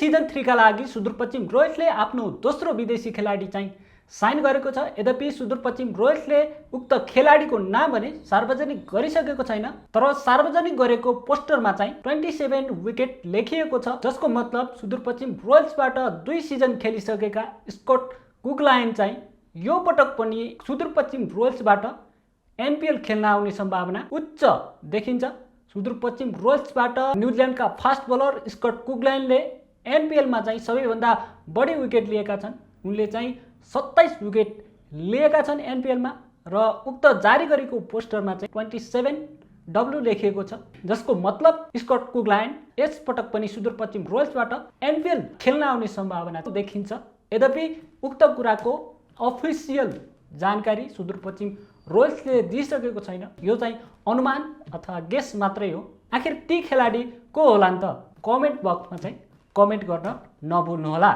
Season 3 का लागि सुदूरपश्चिम रोयल्सले आफ्नो दोस्रो विदेशी खेलाडी चाहिँ साइन गरेको छ। यद्यपि सुदूरपश्चिम रोयल्सले उक्त खेलाडीको नाम भने सार्वजनिक गरिसकेको छैन, तर सार्वजनिक गरेको पोस्टरमा चाहिँ 27 विकेट लेखिएको छ, जसको मतलब सुदूरपश्चिम रोयल्सबाट 2 सिजन खेलिसकेका स्कट कुगलाइन चाहिँ यो पटक पनि सुदूरपश्चिम रोयल्सबाट एनपिएल खेल्न आउने सम्भावना उच्च देखिन्छ। सुदूरपश्चिम रोयल्सबाट न्युजिल्यान्डका फास्ट बलर स्कट कुगलाइनले एनपिएलमा चाहिँ सबैभन्दा बढी विकेट लिएका छन्। उनले चाहिँ 27 विकेट लिएका छन् एनपिएलमा र उक्त जारी गरेको पोस्टरमा चाहिँ 27 डब्लु लेखिएको छ, जसको मतलब स्कट कुगलाइन यस पटक पनि सुदूरपश्चिम रोयल्सबाट एनपिएल खेल्न आउने सम्भावना देखिन्छ। यद्यपि उक्त कुराको अफिसियल जानकारी सुदूरपश्चिम रोयल्सले दिइसकेको छैन। यो चाहिँ अनुमान अथवा गेस मात्रै हो। आखिर ती खेलाडी को होलान् त? कमेन्ट बक्समा चाहिँ कमेन्ट गर्न नभुल्नुहोला।